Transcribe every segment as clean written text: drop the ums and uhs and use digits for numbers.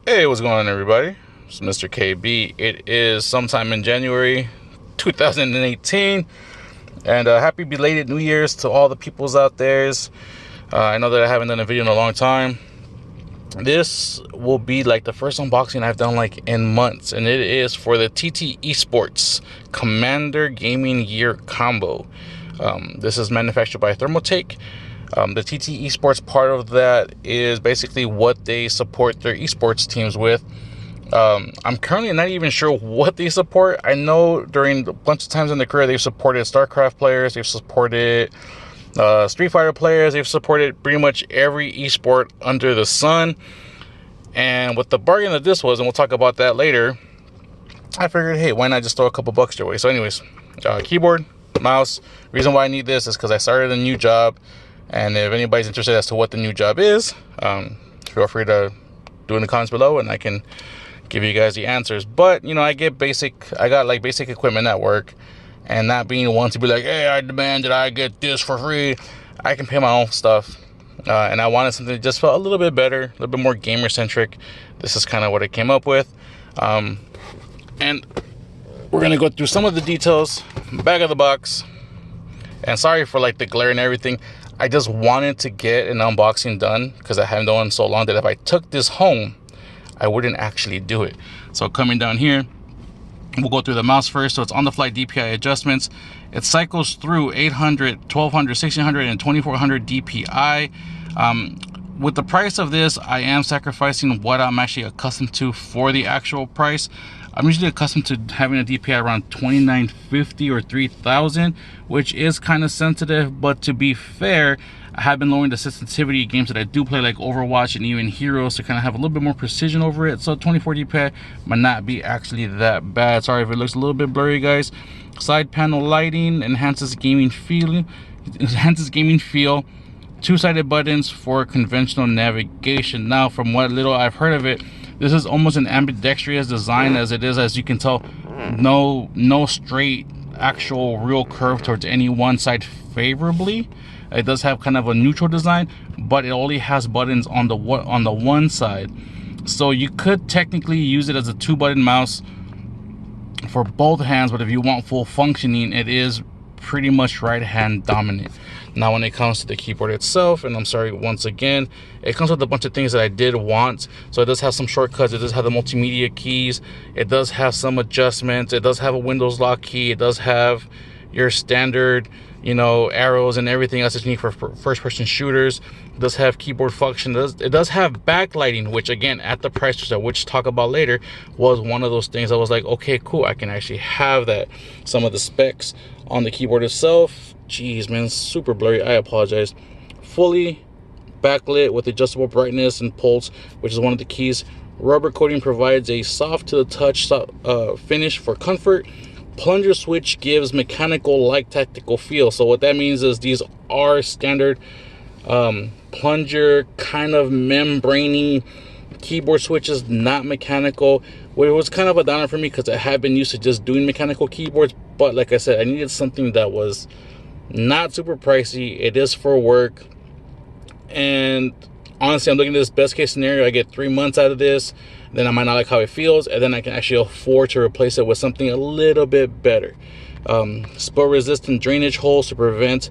Hey, what's going on, everybody? It's Mr. KB. It is sometime in January 2018, and happy belated New Year's to all the peoples out there. I know that I haven't done a video in a long time. This will be like the first unboxing I've done like in months, and it is for the TT Esports Commander Gaming Gear Combo. This is manufactured by Thermaltake. The TT Esports part of that is basically what they support their esports teams with. I'm currently not even sure what they support. I know during a bunch of times in their career they've supported StarCraft players, they've supported Street Fighter players, they've supported pretty much every esport under the sun. And what the bargain of this was, and we'll talk about that later, I figured, hey, why not just throw a couple bucks their way? So anyways, keyboard, mouse. Reason why I need this is because I started a new job. And if anybody's interested as to what the new job is, feel free to do in the comments below and I can give you guys the answers. But, you know, I got like basic equipment at work, and not being one to be like, hey, I demand that I get this for free. I can pay my own stuff. And I wanted something that just felt a little bit better, a little bit more gamer centric. This is kind of what I came up with. And we're going to go through some of the details, back of the box. And sorry for like the glare and everything. I just wanted to get an unboxing done because I haven't done it so long that if I took this home, I wouldn't actually do it. So coming down here, we'll go through the mouse first. So it's on the fly DPI adjustments. It cycles through 800, 1200, 1600, and 2400 DPI. With the price of this, I am sacrificing what I'm actually accustomed to for the actual price. I'm usually accustomed to having a DPI around 2950 or 3000, which is kind of sensitive, but to be fair, I have been lowering the sensitivity games that I do play, like Overwatch and even Heroes, to kind of have a little bit more precision over it. So 24 DPI might not be actually that bad. Sorry if it looks a little bit blurry, guys. Side panel lighting enhances gaming feel. Two-sided buttons for conventional navigation. Now, from what little I've heard of it, this is almost an ambidextrous design, as it is, as you can tell, no straight actual real curve towards any one side favorably. It does have kind of a neutral design, but it only has buttons on the one side. So you could technically use it as a 2-button mouse for both hands, but if you want full functioning, it is pretty much right hand dominant. Now when it comes to the keyboard itself, and I'm sorry once again, it comes with a bunch of things that I did want. So it does have some shortcuts, it does have the multimedia keys, it does have some adjustments, it does have a Windows lock key, it does have your standard, you know, arrows and everything else that you need for first person shooters. It does have keyboard function, it does have backlighting, which again, at the price which talk about later, was one of those things I was like, okay, cool, I can actually have that. Some of the specs on the keyboard itself, jeez man, super blurry, I apologize. Fully backlit with adjustable brightness and pulse, which is one of the keys. Rubber coating provides a soft to the touch finish for comfort. Plunger switch gives mechanical like tactical feel. So what that means is these are standard plunger kind of membraney keyboard switches, not mechanical, which was kind of a downer for me because I had been used to just doing mechanical keyboards. But like I said, I needed something that was not super pricey. It is for work, and honestly, I'm looking at this best case scenario. I get 3 months out of this, then I might not like how it feels, and then I can actually afford to replace it with something a little bit better. Spill resistant drainage holes to prevent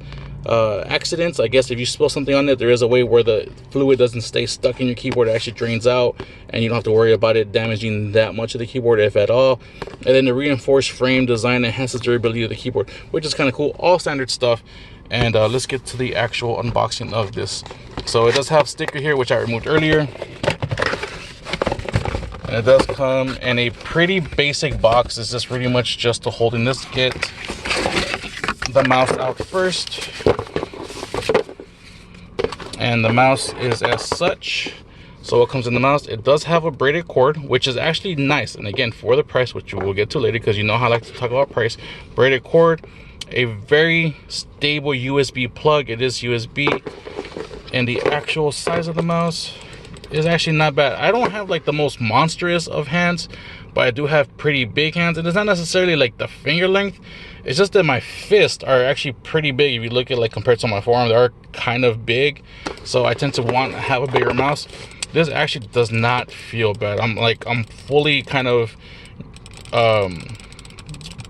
accidents. I guess if you spill something on it, there is a way where the fluid doesn't stay stuck in your keyboard. It actually drains out, and you don't have to worry about it damaging that much of the keyboard, if at all. And then the reinforced frame design enhances durability of the keyboard, which is kind of cool. All standard stuff. And let's get to the actual unboxing of this. So it does have a sticker here, which I removed earlier, and it does come in a pretty basic box. It's just pretty much just to hold in this. Get the mouse out first, and the mouse is as such. So what comes in the mouse, it does have a braided cord, which is actually nice, and again, for the price, which we'll get to later, because you know how I like to talk about price. Braided cord, a very stable USB plug. It is USB, and the actual size of the mouse is actually not bad. I don't have like the most monstrous of hands, but I do have pretty big hands, and it's not necessarily like the finger length. It's just that my fists are actually pretty big. If you look at like compared to my forearm, they are kind of big. So I tend to want to have a bigger mouse. this actually does not feel bad. I'm fully kind of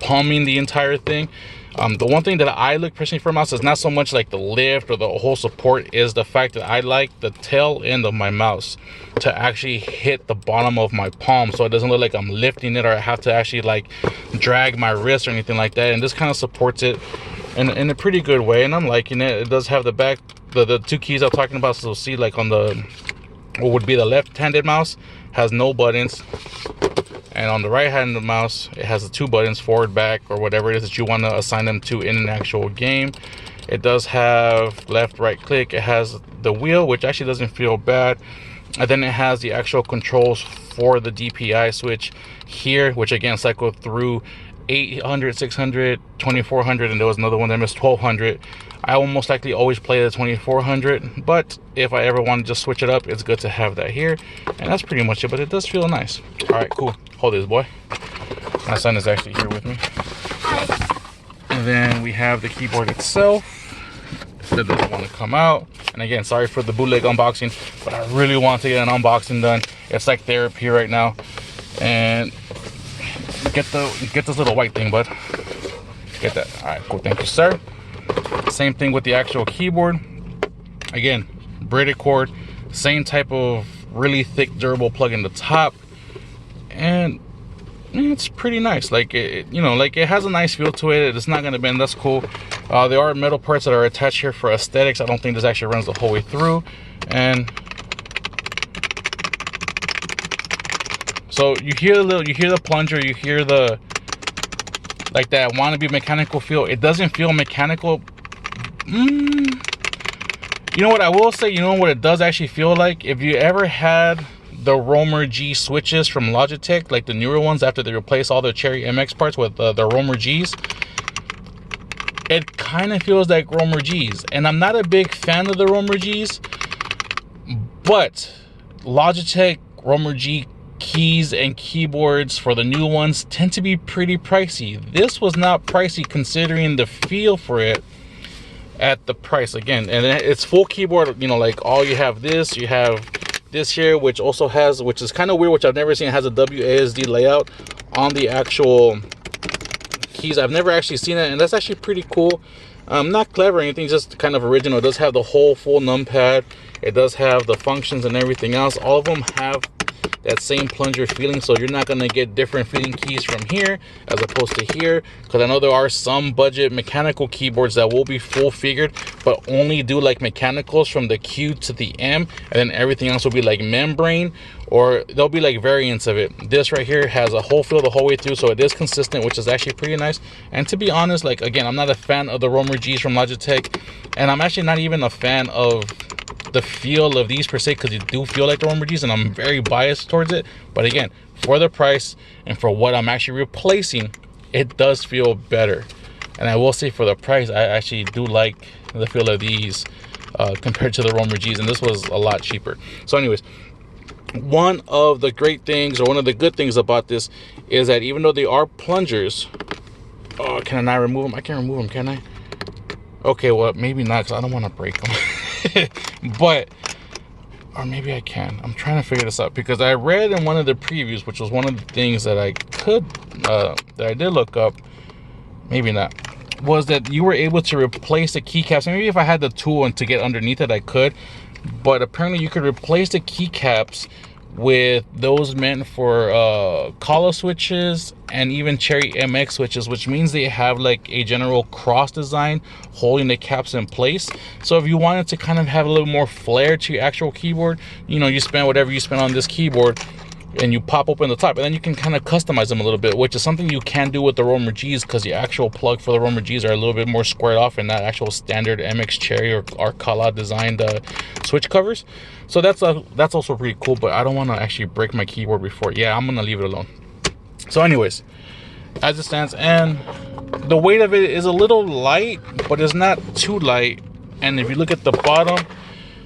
palming the entire thing. The one thing that I look personally for mouse is not so much like the lift or the whole support, is the fact that I like the tail end of my mouse to actually hit the bottom of my palm, so it doesn't look like I'm lifting it or I have to actually like drag my wrist or anything like that. And this kind of supports it in a pretty good way, and I'm liking it. It does have the back, the two keys I'm talking about. So see, like on the what would be the left-handed mouse, has no buttons. And on the right hand of the mouse, it has the two buttons, forward, back, or whatever it is that you want to assign them to in an actual game. It does have left, right click. It has the wheel, which actually doesn't feel bad. And then it has the actual controls for the DPI switch here, which again cycle through 800, 600, 2400, and there was another one that missed 1200. I will most likely always play the 2400, but if I ever want to just switch it up, it's good to have that here. And that's pretty much it, but it does feel nice. All right, cool. Hold this, boy. My son is actually here with me. And then we have the keyboard itself that doesn't want to come out. And again, sorry for the bootleg unboxing, but I really want to get an unboxing done. It's like therapy right now. And get this little white thing, bud. Get that. All right, cool. Thank you, sir. Same thing with the actual keyboard. Again, braided cord, same type of really thick durable plug in the top, and it's pretty nice. Like it, you know, like it has a nice feel to it. It's not gonna bend. That's cool. There are metal parts that are attached here for aesthetics. I don't think this actually runs the whole way through. And so you hear the plunger, you hear the like that wannabe mechanical feel. It doesn't feel mechanical. You know what I will say, you know what it does actually feel like? If you ever had the Roamer G switches from Logitech, like the newer ones after they replace all the Cherry MX parts with the Roamer Gs, it kind of feels like Roamer Gs. And I'm not a big fan of the Roamer Gs, but Logitech Roamer G keys and keyboards for the new ones tend to be pretty pricey. This was not pricey considering the feel for it at the price. Again, and it's full keyboard, you know, like all you have this here, which also has, which is kind of weird, which I've never seen, it has a WASD layout on the actual keys. I've never actually seen it, and that's actually pretty cool. Not clever or anything, just kind of original. It does have the whole full numpad. It does have the functions and everything else. All of them have that same plunger feeling, so you're not going to get different feeling keys from here as opposed to here, because I know there are some budget mechanical keyboards that will be full figured but only do like mechanicals from the Q to the M, and then everything else will be like membrane, or there'll be like variants of it. This right here has a whole feel the whole way through, so it is consistent, which is actually pretty nice. And to be honest, like again, I'm not a fan of the Roamer Gs from Logitech, and I'm actually not even a fan of the feel of these per se, because you do feel like the Roamer Gs, and I'm very biased towards it. But again, for the price and for what I'm actually replacing, it does feel better. And I will say, for the price, I actually do like the feel of these compared to the Roamer Gs, and this was a lot cheaper. So anyways, one of the great things, or one of the good things about this, is that even though they are plungers, oh, can I not remove them? I can't remove them, can I? Okay, well, maybe not, because I don't want to break them. But, or maybe I can. I'm trying to figure this out, because I read in one of the previews, which was one of the things that I could that I did look up, maybe not, was that you were able to replace the keycaps. Maybe if I had the tool and to get underneath it, I could, but apparently you could replace the keycaps with those meant for collar switches and even Cherry MX switches, which means they have like a general cross design holding the caps in place. So if you wanted to kind of have a little more flair to your actual keyboard, you know, you spend whatever you spend on this keyboard and you pop open the top, and then you can kind of customize them a little bit, which is something you can do with the Roamer Gs, because the actual plug for the Roamer Gs are a little bit more squared off and not actual standard MX Cherry or Kala designed switch covers. So that's also pretty cool, but I don't want to actually break my keyboard before. Yeah, I'm gonna leave it alone. So anyways, as it stands, and the weight of it is a little light, but it's not too light. And if you look at the bottom,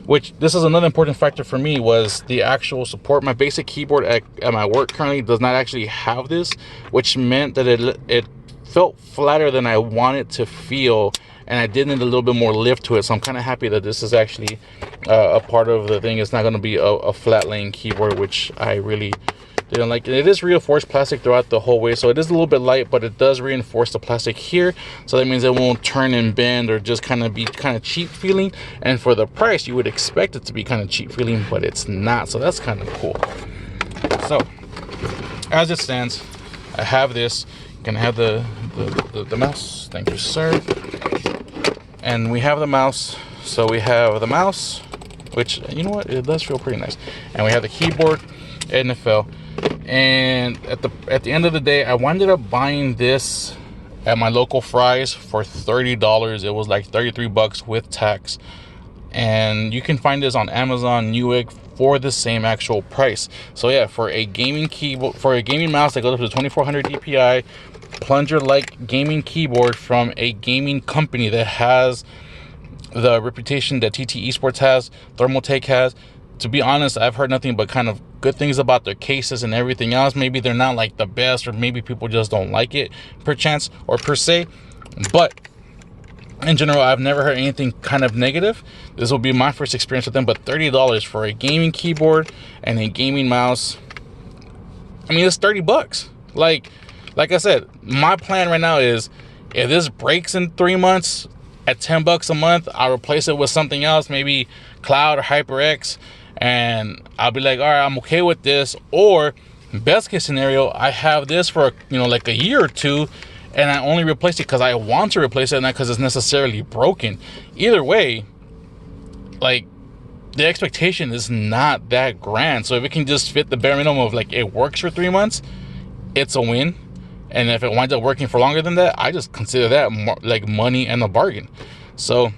which this is another important factor for me, was the actual support. My basic keyboard at my work currently does not actually have this, which meant that it felt flatter than I want it to feel. and I did need a little bit more lift to it. So I'm kind of happy that this is actually a part of the thing. It's not going to be a flat laying keyboard, which I really didn't like. It is reinforced plastic throughout the whole way, so it is a little bit light, but it does reinforce the plastic here, so that means it won't turn and bend or just kind of be kind of cheap feeling. And for the price, you would expect it to be kind of cheap feeling, but it's not, so that's kind of cool. So as it stands, I have this. You can have the mouse. Thank you, sir. And we have the mouse. So we have the mouse, which, you know what, it does feel pretty nice. And we have the keyboard, and it fell. And at the end of the day, I wound up buying this at my local Fry's for $30. It was like 33 bucks with tax. And you can find this on Amazon, Newegg, for the same actual price. So yeah, for a gaming keyboard, for a gaming mouse that goes up to 2400 DPI, plunger-like gaming keyboard from a gaming company that has the reputation that TT Esports has, Thermaltake has. To be honest, I've heard nothing but kind of good things about their cases and everything else. Maybe they're not like the best, or maybe people just don't like it per chance or per se, but in general, I've never heard anything kind of negative. This will be my first experience with them, but $30 for a gaming keyboard and a gaming mouse, I mean, it's 30 bucks. Like I said, my plan right now is, if this breaks in 3 months at 10 bucks a month, I'll replace it with something else, maybe Cloud or HyperX, and I'll be like, all right, I'm okay with this. Or best case scenario, I have this for, you know, like a year or two, and I only replace it because I want to replace it, not because it's necessarily broken. Either way, like, the expectation is not that grand. So if it can just fit the bare minimum of like it works for 3 months, it's a win. And if it winds up working for longer than that, I just consider that more like money and a bargain. So